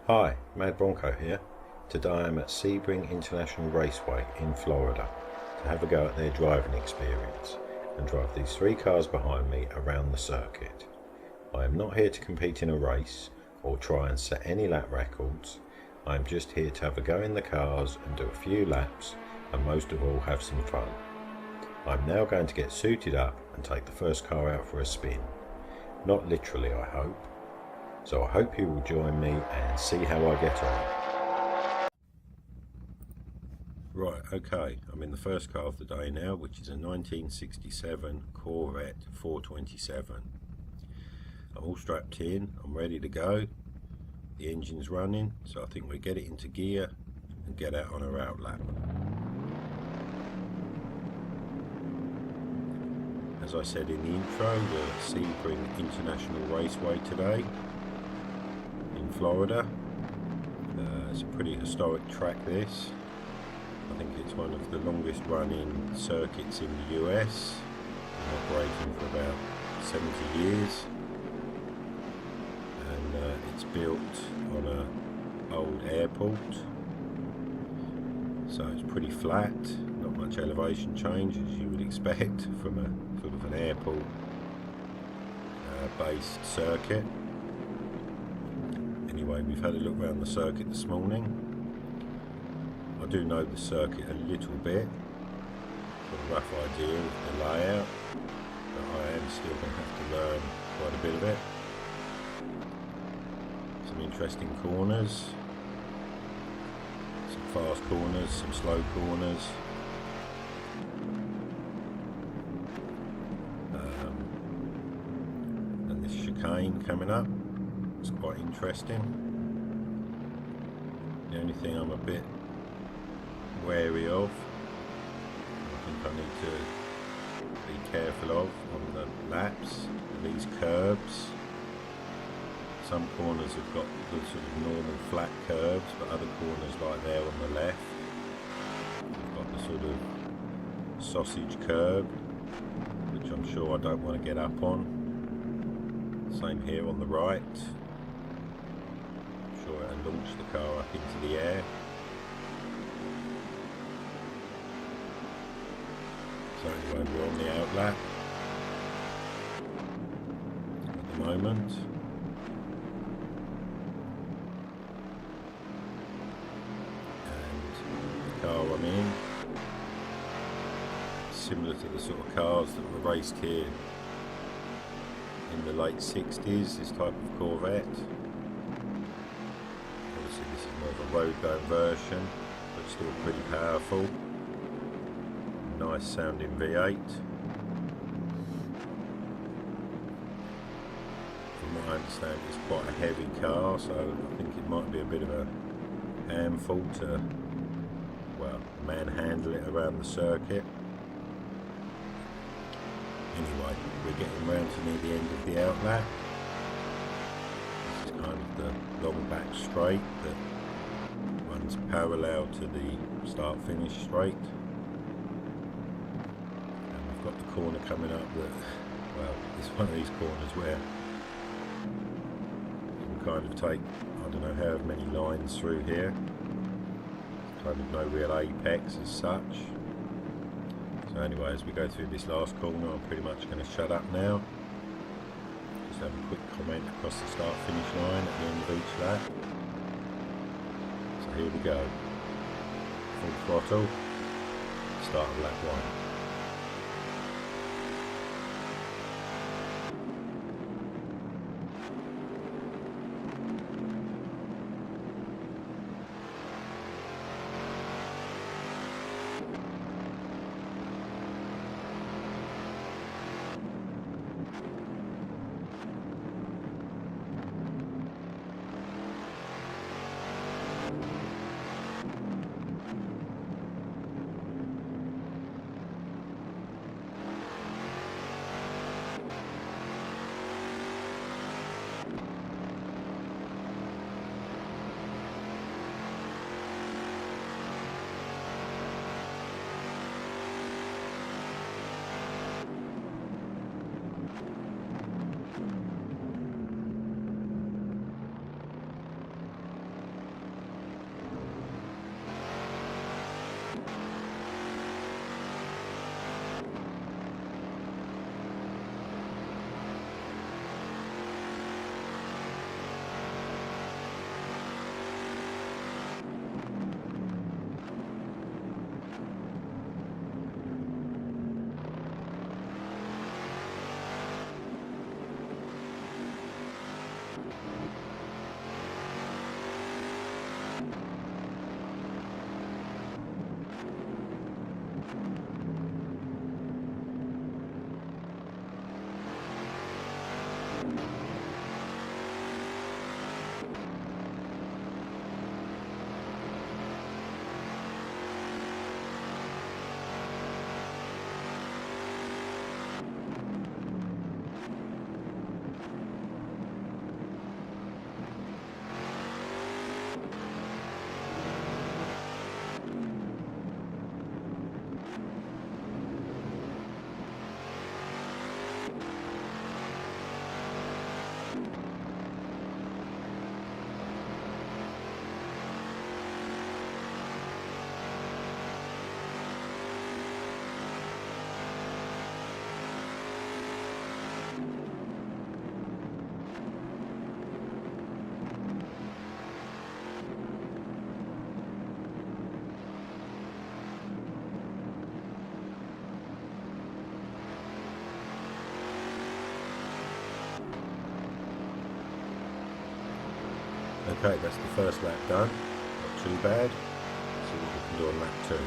Hi, Madbronco here. Today I'm at Sebring International Raceway in Florida to have a go at their driving experience and drive these three cars behind me around the circuit. I am not here to compete in a race or try and set any lap records. I am just here to have a go in the cars and do a few laps and most of all have some fun. I'm now going to get suited up and take the first car out for a spin. Not literally, I hope. So I hope you will join me and see how I get on. Right, okay, I'm in the first car of the day now, which is a 1967 Corvette 427. I'm all strapped in, I'm ready to go. The engine's running, so I think we get it into gear and get out on a route lap. As I said in the intro, the Sebring International Raceway today in Florida. It's a pretty historic track, this. I think it's one of the longest running circuits in the US, operating for about 70 years, and it's built on an old airport, so it's pretty flat, not much elevation change as you would expect from a sort of an airport based circuit. Anyway, we've had a look around the circuit this morning. I do know the circuit a little bit, got a rough idea of the layout, but I am still going to have to learn quite a bit of it. Some interesting corners, some fast corners, some slow corners. And this chicane coming up. It's quite interesting. The only thing I'm a bit wary of, I think I need to be careful of on the laps, these curbs. Some corners have got the sort of normal flat curbs, but other corners like there on the left have got the sort of sausage curb, which I'm sure I don't want to get up on. Same here on the right. Sure, and launch the car up into the air. So anyway, we're on the outlap at the moment. And the car I'm in, similar to the sort of cars that were raced here in the late 60s, this type of Corvette. This is more of a road going version, but still pretty powerful. Nice sounding V8. From what I understand, it's quite a heavy car, so I think it might be a bit of a handful to, well, manhandle it around the circuit. Anyway, we're getting round to near the end of the outlap. This is kind of the long back straight that runs parallel to the start-finish straight. And we've got the corner coming up that, well, it's one of these corners where you can kind of take, I don't know how many lines through here. Kind of no real apex as such. So anyway, as we go through this last corner, I'm pretty much going to shut up now. Just have a quick comment across the start-finish line at the end of each lap. So here we go. Full throttle. Start of lap 1. Okay, that's the first lap done. Not too bad. Let's see what we can do on lap 2.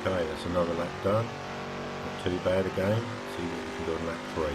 Okay, that's another lap done. Not too bad again. See what we can do on lap 3.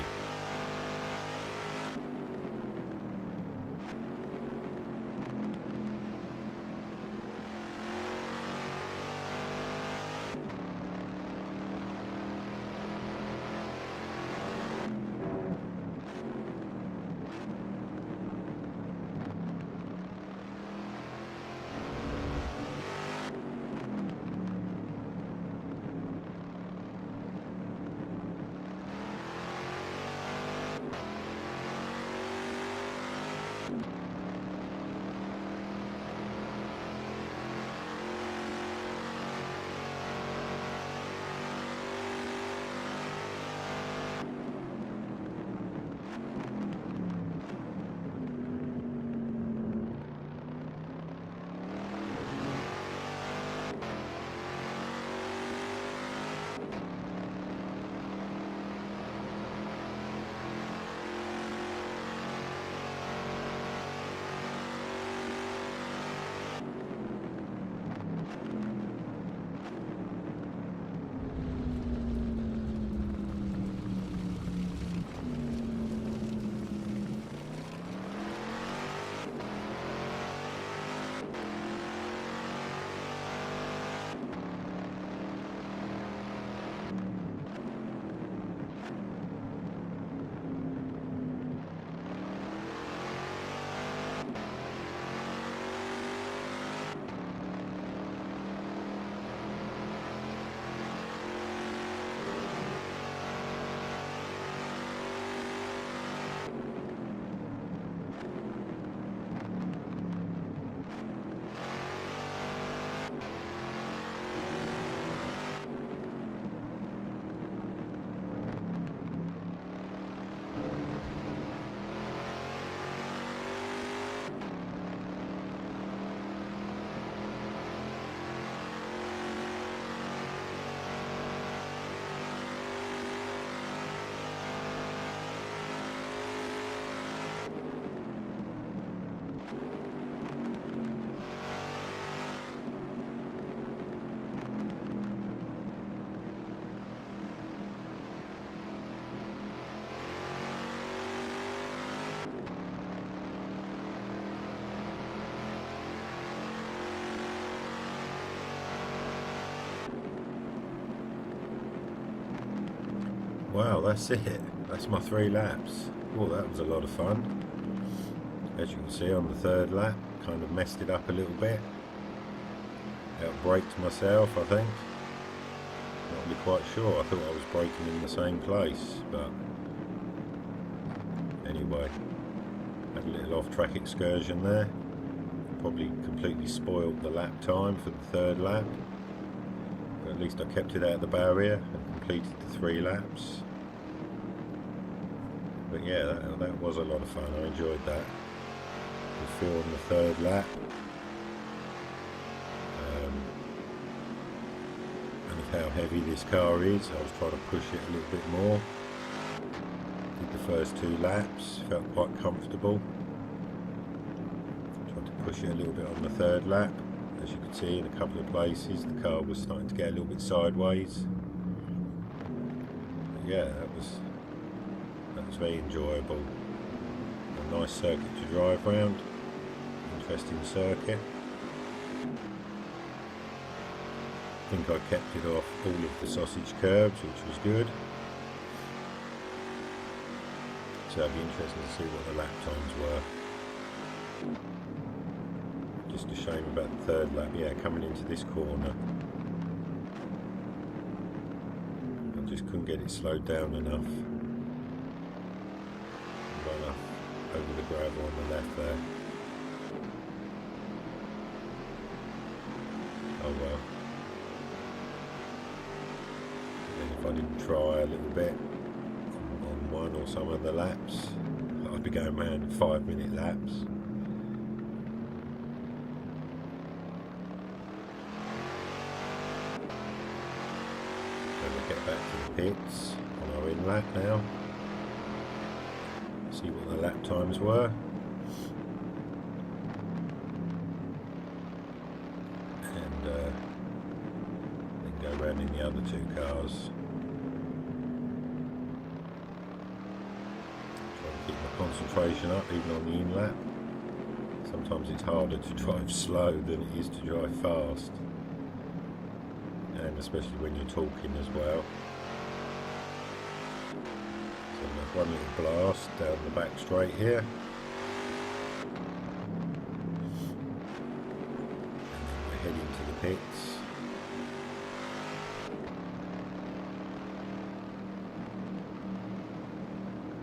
Wow, that's it. That's my 3 laps. Oh, that was a lot of fun. As you can see on the 3rd lap, kind of messed it up a little bit. Outbraked myself, I think. Not really quite sure. I thought I was braking in the same place, but anyway, had a little off-track excursion there. Probably completely spoiled the lap time for the 3rd lap, but at least I kept it out of the barrier and completed the 3 laps. But yeah, that was a lot of fun. I enjoyed that. Good feel on the 3rd lap. And of how heavy this car is, I was trying to push it a little bit more. Did the first 2 laps, felt quite comfortable. Tried to push it a little bit on the 3rd lap. As you can see, in a couple of places the car was starting to get a little bit sideways. But yeah, that was very enjoyable. A nice circuit to drive around. Interesting circuit. I think I kept it off all of the sausage curbs, which was good. So it'll be interesting to see what the lap times were. Just a shame about the 3rd lap. Yeah, coming into this corner, I just couldn't get it slowed down enough. Run up over the gravel on the left there. Oh well. And if I didn't try a little bit on one or some of the laps, I'd be going around 5-minute laps. So we'll get back to the pits on our in lap now. See what the lap times were. And then go around in the other 2 cars. Try to keep my concentration up even on the in lap. Sometimes it's harder to drive slow than it is to drive fast. And especially when you're talking as well. So one little blast down the back straight here. And then we're heading to the pits.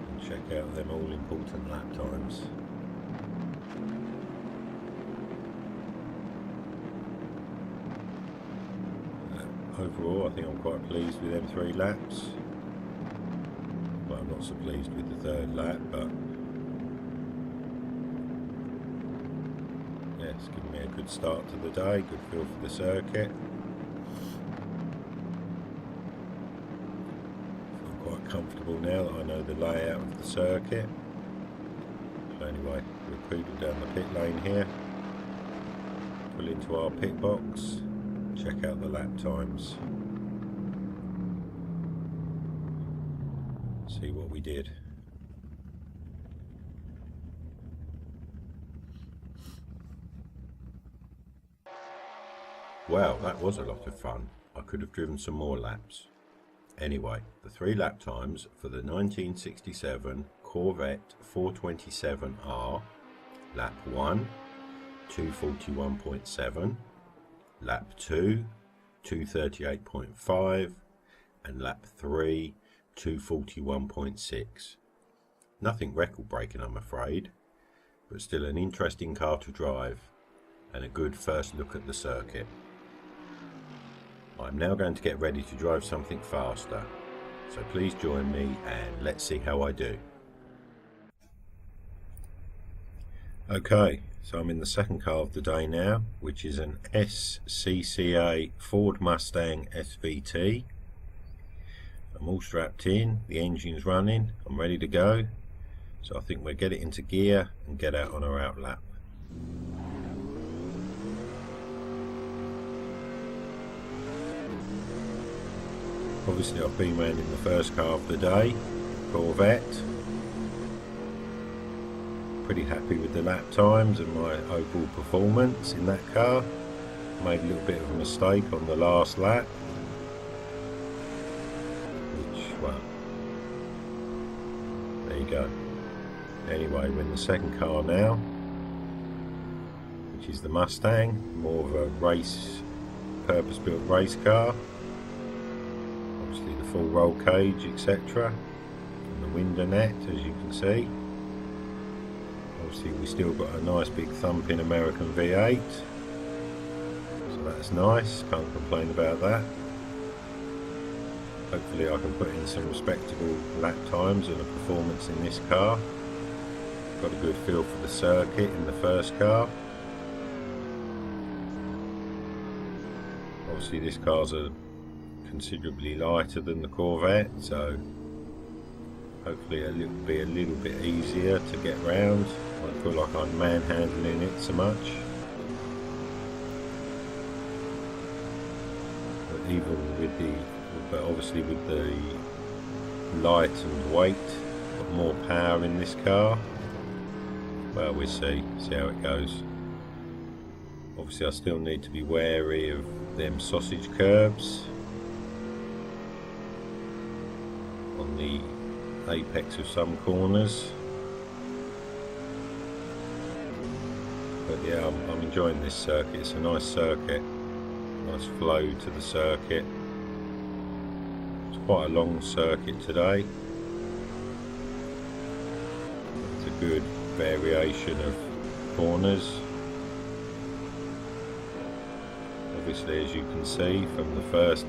And check out them all important lap times. Overall, I think I'm quite pleased with them 3 laps. But I'm not so pleased with the 3rd lap, but yeah, it's given me a good start to the day, good feel for the circuit. I'm quite comfortable now that I know the layout of the circuit. So anyway, we're cruising down the pit lane here. Pull into our pit box. Check out the lap times. See what we did. Wow, that was a lot of fun. I could have driven some more laps. Anyway, the 3 lap times for the 1967 Corvette 427R. Lap 1, 241.7. Lap 2, 238.5, and lap 3, 241.6. Nothing record breaking, I'm afraid, but still an interesting car to drive and a good first look at the circuit. I'm now going to get ready to drive something faster, so please join me and let's see how I do. Okay, so I'm in the second car of the day now, which is an SCCA Ford Mustang SVT. I'm all strapped in, the engine's running, I'm ready to go. So I think we'll get it into gear and get out on our out lap. Obviously I've been around in the first car of the day, Corvette. Pretty happy with the lap times and my overall performance in that car. Made a little bit of a mistake on the last lap, which, well, we go. Anyway, we're in the second car now, which is the Mustang, more of a race, purpose-built race car. Obviously the full roll cage, etc. And the window net, as you can see. Obviously we still got a nice big thumping American V8. So that's nice, can't complain about that. Hopefully I can put in some respectable lap times and a performance in this car. Got a good feel for the circuit in the first car. Obviously this car's considerably lighter than the Corvette, so hopefully it'll be a little bit easier to get round. I don't feel like I'm manhandling it so much. But even with obviously with the light and weight, got more power in this car. Well, we'll see how it goes. Obviously I still need to be wary of them sausage curbs on the apex of some corners. But yeah, I'm enjoying this circuit. It's a nice circuit, nice flow to the circuit. It's quite a long circuit today. It's a good variation of corners. Obviously, as you can see from the first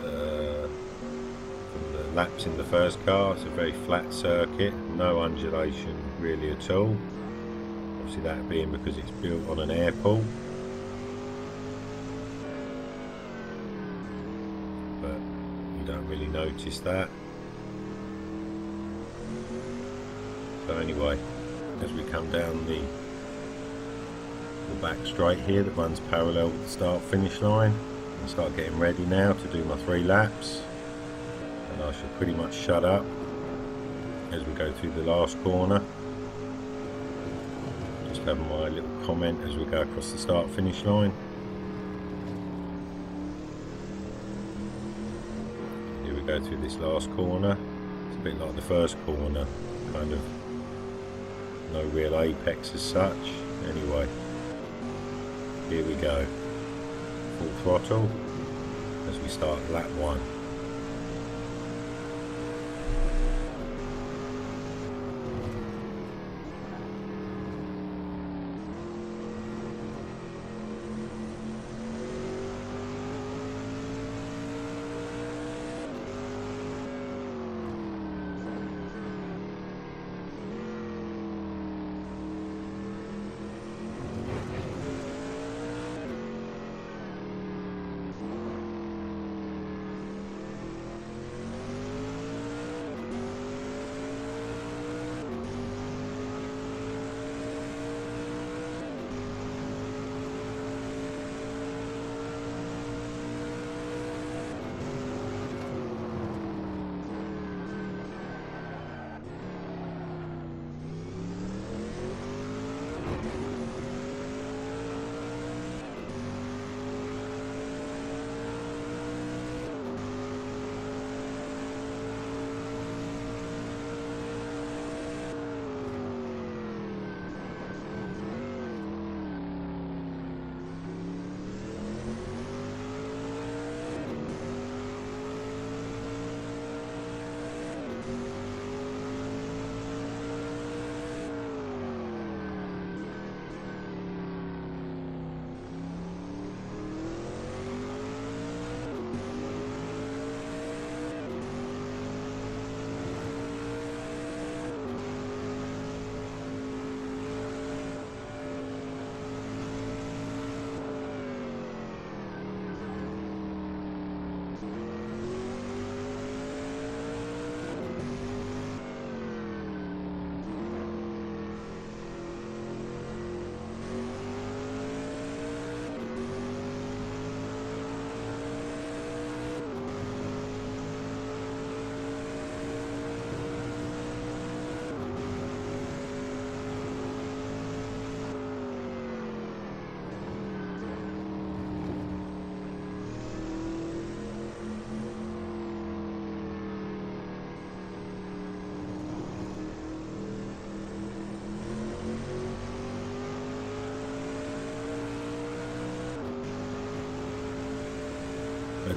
from the laps in the first car, it's a very flat circuit, no undulation really at all. Obviously that being because it's built on an air pool. But you don't really notice that. So anyway, as we come down the back straight here that runs parallel with the start finish line, and start getting ready now to do my 3 laps, and I should pretty much shut up as we go through the last corner. Just having my little comment as we go across the start finish line. Here we go through this last corner. It's a bit like the first corner, kind of no real apex as such. Anyway, here we go, full throttle as we start lap 1.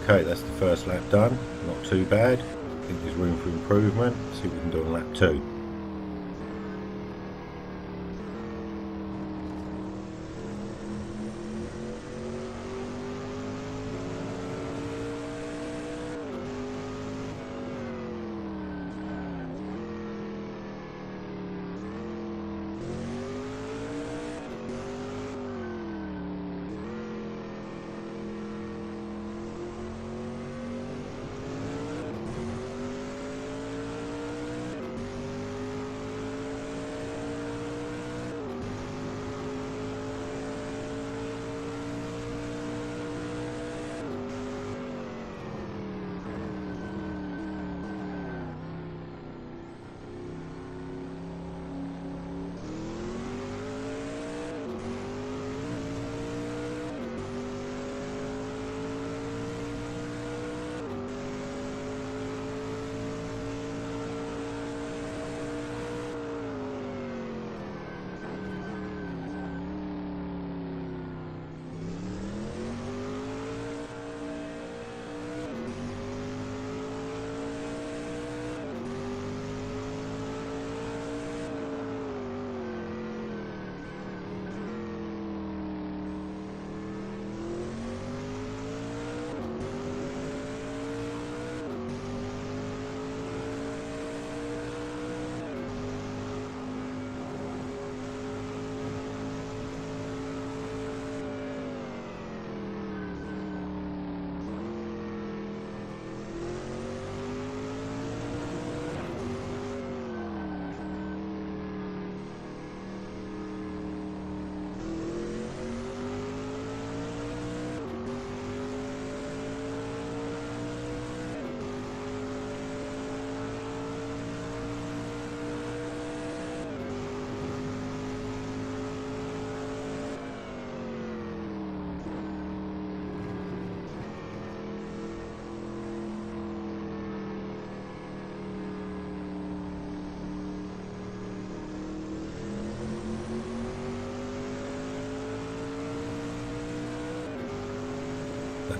Okay, that's the first lap done. Not too bad. I think there's room for improvement. See what we can do on lap 2.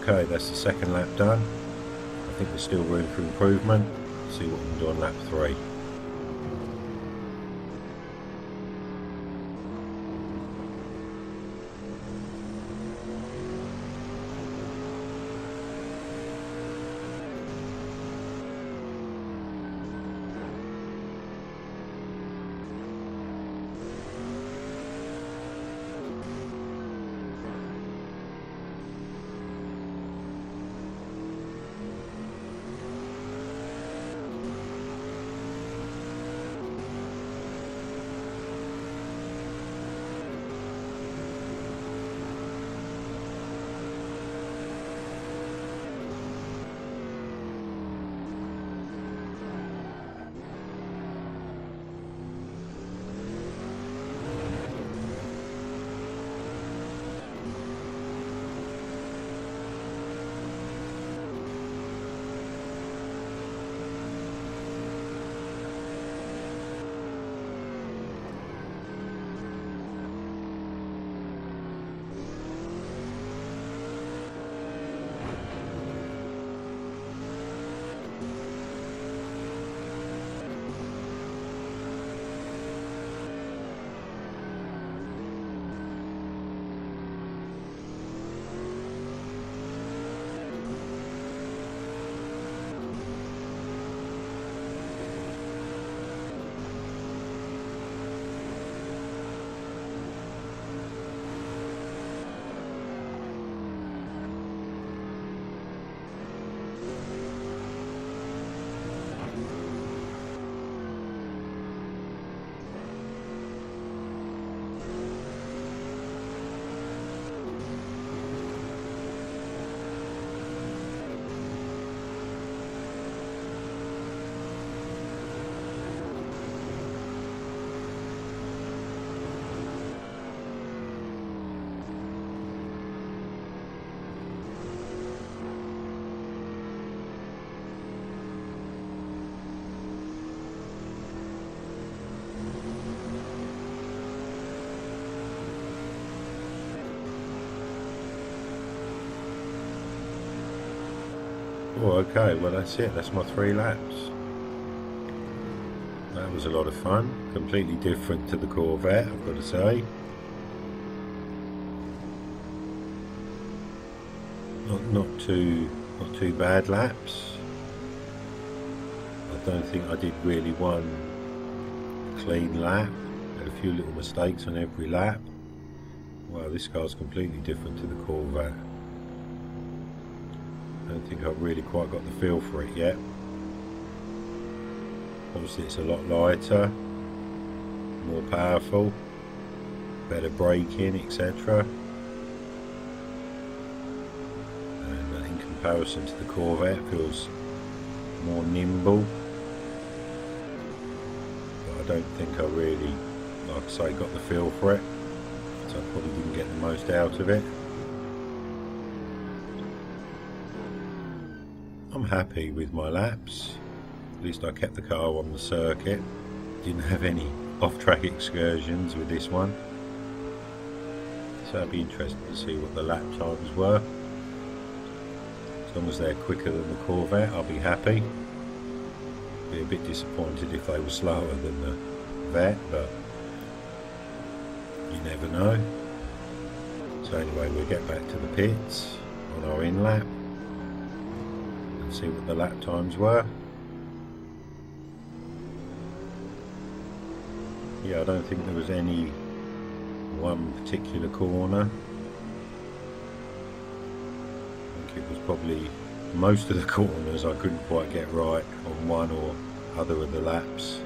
Okay, that's the second lap done. I think there's still room for improvement. See what we can do on lap 3. Oh, okay, well that's it, that's my 3 laps. That was a lot of fun, completely different to the Corvette, I've got to say. Not too bad laps. I don't think I did really one clean lap. Had a few little mistakes on every lap. Wow, this car's completely different to the Corvette. I don't think I've really quite got the feel for it yet. Obviously it's a lot lighter, more powerful, better braking, etc. And in comparison to the Corvette, it feels more nimble. But I don't think I really, like I say, got the feel for it. So I probably didn't get the most out of it. I'm happy with my laps. At least I kept the car on the circuit. Didn't have any off-track excursions with this one. So I'd be interested to see what the lap times were. As long as they're quicker than the Corvette, I'll be happy. Be a bit disappointed if they were slower than the Vet, but you never know. So anyway, we'll get back to the pits on our in lap and see what the lap times were. Yeah, I don't think there was any one particular corner. I think it was probably most of the corners I couldn't quite get right on one or other of the laps.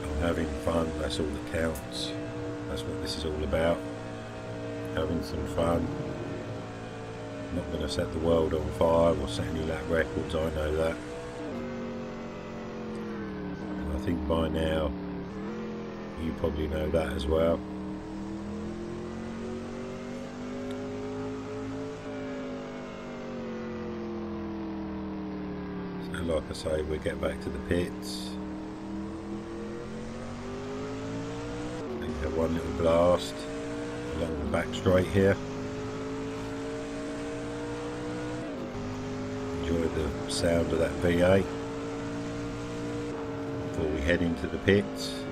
I'm having fun, that's all that counts. That's what this is all about. Having some fun. I'm not going to set the world on fire or set any lap records, I know that. And I think by now you probably know that as well. So like I say, we'll get back to the pits. Have one little blast along the back straight here. Enjoy the sound of that V8 before we head into the pits,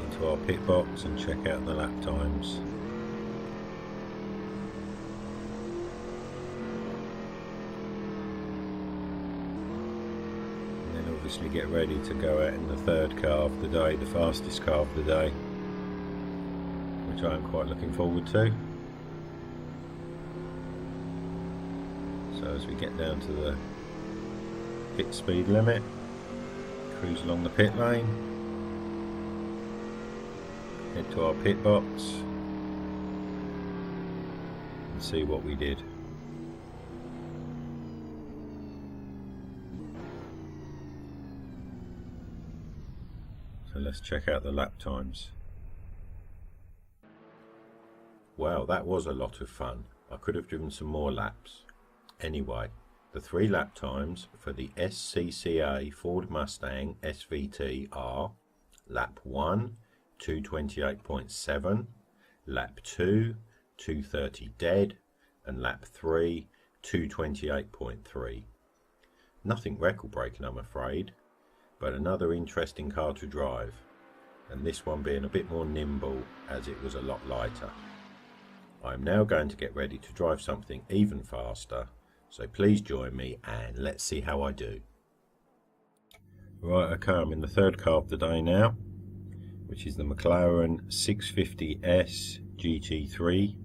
into our pit box, and check out the lap times. Obviously get ready to go out in the 3rd car of the day, the fastest car of the day, which I am quite looking forward to. So as we get down to the pit speed limit, cruise along the pit lane, head to our pit box and see what we did. So let's check out the lap times. Wow, that was a lot of fun. I could have driven some more laps. Anyway, the 3 lap times for the SCCA Ford Mustang SVT are: lap 1, 228.7, lap 2, 230 dead, and lap 3, 228.3. Nothing record breaking, I'm afraid, but another interesting car to drive, and this one being a bit more nimble as it was a lot lighter. I'm now going to get ready to drive something even faster, so please join me and let's see how I do. Right, okay, I'm in the 3rd car of the day now, which is the McLaren 650S GT3.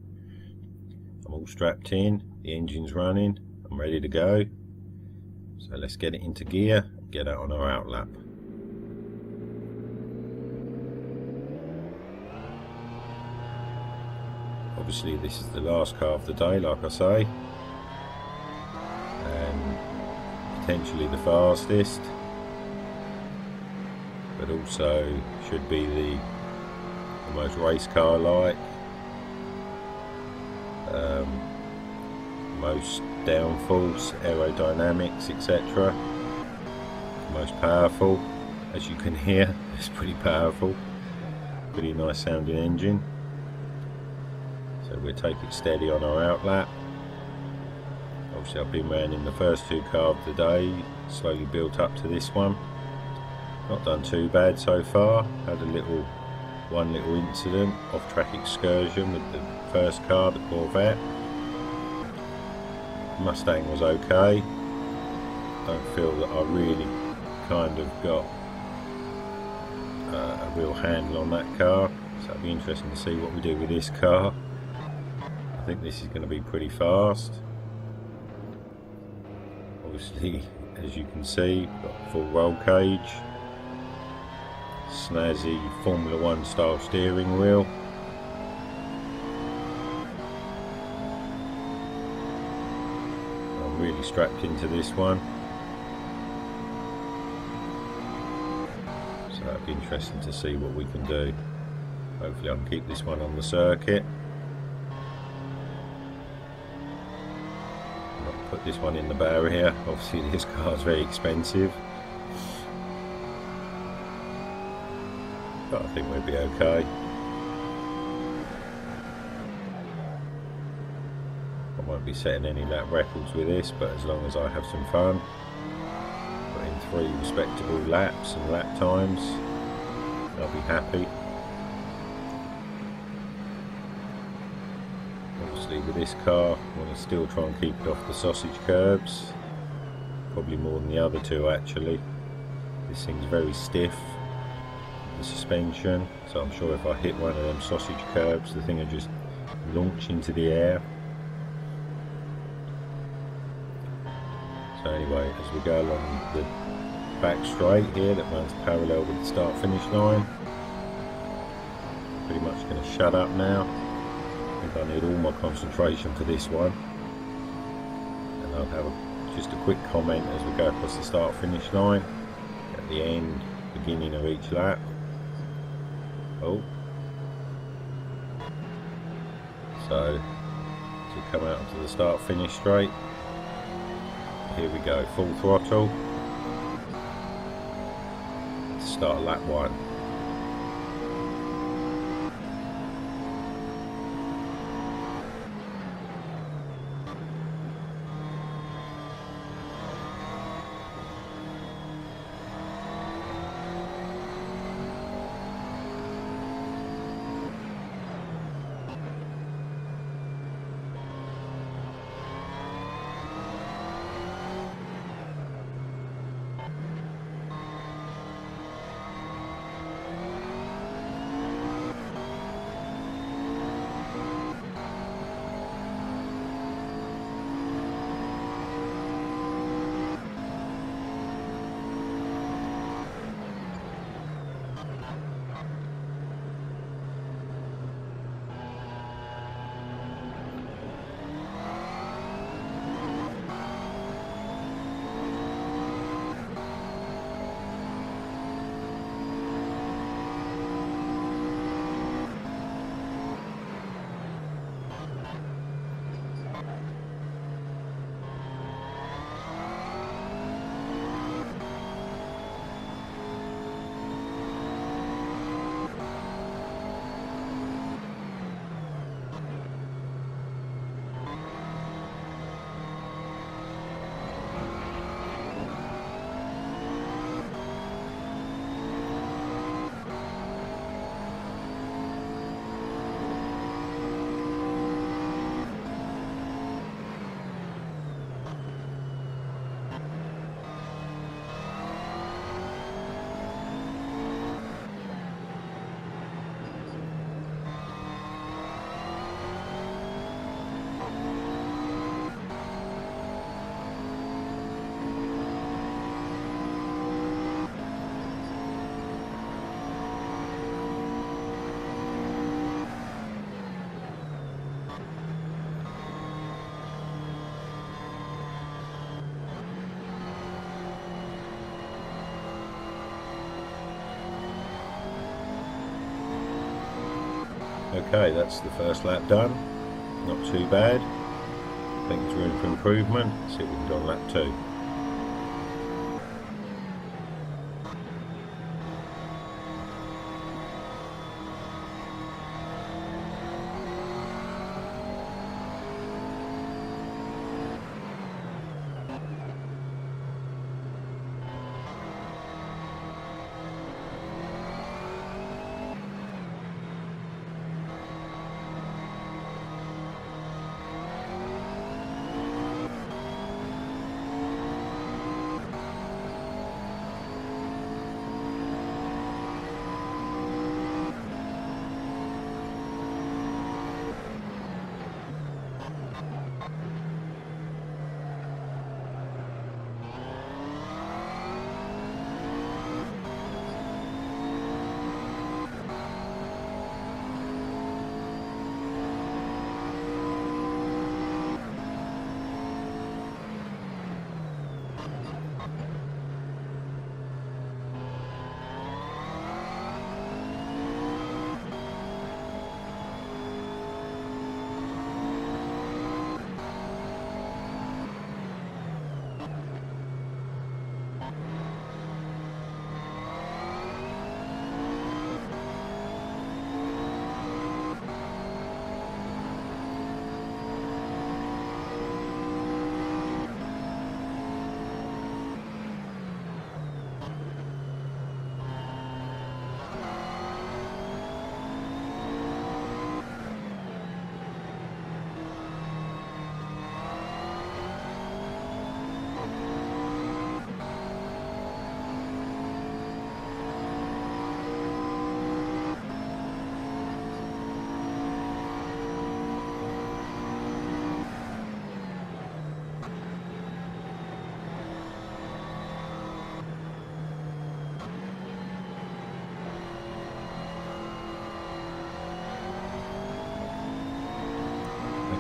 I'm all strapped in, the engine's running, I'm ready to go. So let's get it into gear and get out on our outlap. Obviously this is the last car of the day, like I say, and potentially the fastest, but also should be the most race car like, most downforce, aerodynamics, etc. the most powerful. As you can hear, it's pretty powerful. Pretty nice sounding engine. So we'll take it steady on our outlap. Obviously I've been around in the first two cars today, slowly built up to this one. Not done too bad so far. Had one little incident, off-track excursion with the first car, the Corvette. Mustang was okay. Don't feel that I really kind of got a real handle on that car, so it'll be interesting to see what we do with this car. I think this is going to be pretty fast. Obviously, as you can see, got full roll cage, snazzy Formula 1 style steering wheel. I'm really strapped into this one. So it'll be interesting to see what we can do. Hopefully I can keep this one on the circuit. Not put this one in the barrier. Obviously this car's very expensive. But I think we'll be okay. I won't be setting any lap records with this, but as long as I have some fun, put in 3 respectable laps and lap times, I'll be happy. Obviously with this car, I want to still try and keep it off the sausage curbs, probably more than the other two actually. This thing's very stiff, the suspension, so I'm sure if I hit one of them sausage curbs, the thing will just launch into the air. So anyway, as we go along the back straight here that runs parallel with the start finish line, pretty much going to shut up now. I think I need all my concentration for this one, and I'll have just a quick comment as we go across the start finish line at the end, beginning of each lap. Oh, so as we come out onto the start finish straight, here we go, full throttle. Start lap 1. Okay, that's the first lap done. Not too bad. I think there's room for improvement. Let's see if we can do on lap 2.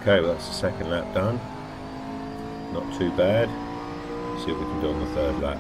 Okay, well that's the second lap done. Not too bad. Let's see what we can do on the third lap.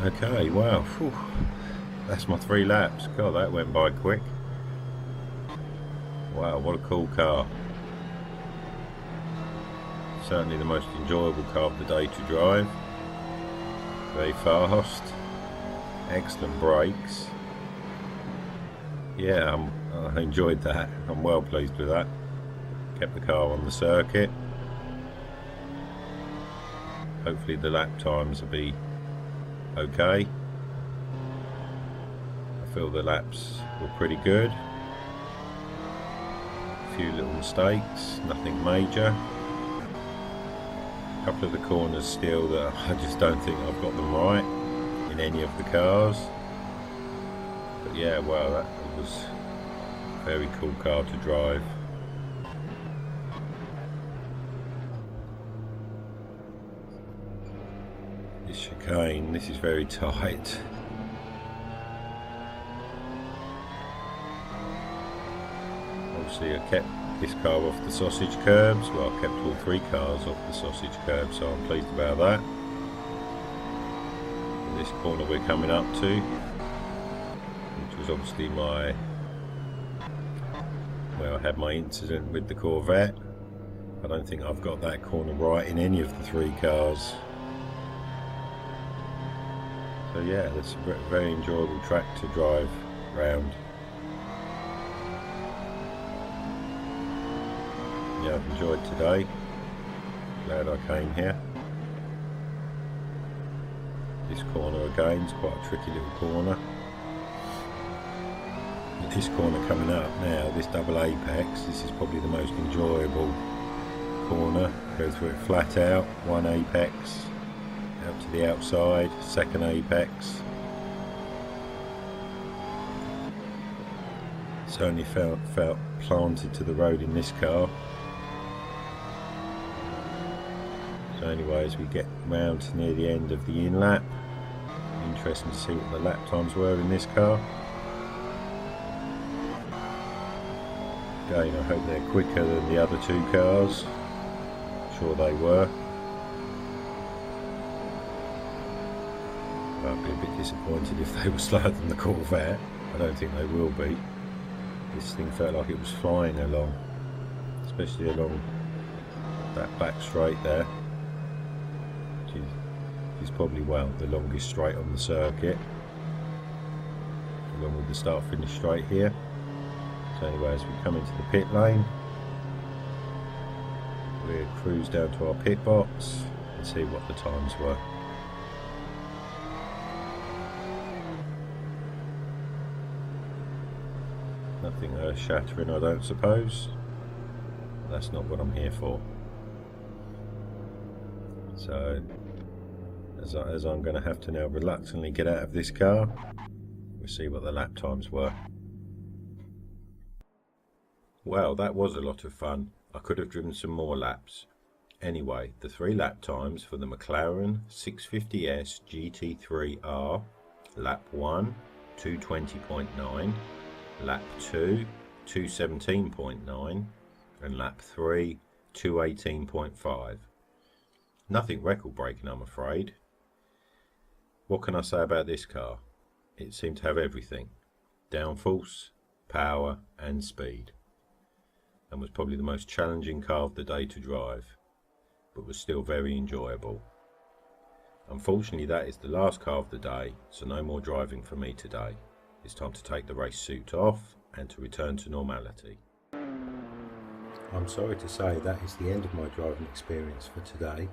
Okay, wow, whew. That's my 3 laps. God, that went by quick. Wow, what a cool car. Certainly the most enjoyable car of the day to drive. Very fast. Excellent brakes. Yeah, I enjoyed that. I'm well pleased with that. Kept the car on the circuit. Hopefully the lap times will be okay. I feel the laps were pretty good. A few little mistakes, nothing major. A couple of the corners still that I just don't think I've got them right in any of the cars. But yeah, wow, that was a very cool car to drive. This chicane, this is very tight. Obviously I kept this car off the sausage curbs. Well, I kept all 3 cars off the sausage curbs, so I'm pleased about that. And this corner we're coming up to, which was obviously where I had my incident with the Corvette. I don't think I've got that corner right in any of the 3 cars. So yeah, that's a very enjoyable track to drive round. Yeah, I've enjoyed today. Glad I came here. This corner again is quite a tricky little corner. But this corner coming up now, this double apex, this is probably the most enjoyable corner. Go through it flat out, 1 apex. Out to the outside, 2nd apex. Certainly felt planted to the road in this car. So anyway, as we get round to near the end of the in-lap, interesting to see what the lap times were in this car. Again, I hope they're quicker than the other 2 cars. I'm sure they were. I'd be a bit disappointed if they were slower than the Corvette. I don't think they will be. This thing felt like it was flying along, especially along that back straight there, which is probably, well, the longest straight on the circuit, along with the start finish straight here. So anyway, as we come into the pit lane, we'll cruise down to our pit box and see what the times were. Nothing earth-shattering, I don't suppose. That's not what I'm here for. So, as I'm going to have to now reluctantly get out of this car, we'll see what the lap times were. Well, that was a lot of fun. I could have driven some more laps. Anyway, the 3 lap times for the McLaren 650S GT3R, lap 1, 220.9, lap 2, 217.9, and lap 3, 218.5. Nothing record breaking, I'm afraid. What can I say about this car? It seemed to have everything: downforce, power and speed, and was probably the most challenging car of the day to drive, but was still very enjoyable. Unfortunately, that is the last car of the day, so no more driving for me today. It's time to take the race suit off and to return to normality. I'm sorry to say that is the end of my driving experience for today.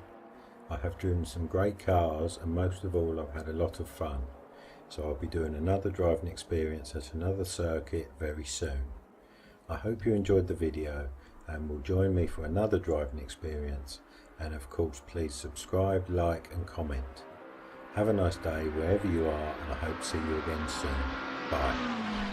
I have driven some great cars, and most of all I've had a lot of fun, so I'll be doing another driving experience at another circuit very soon. I hope you enjoyed the video and will join me for another driving experience, and of course please subscribe, like and comment. Have a nice day wherever you are, and I hope to see you again soon. Bye.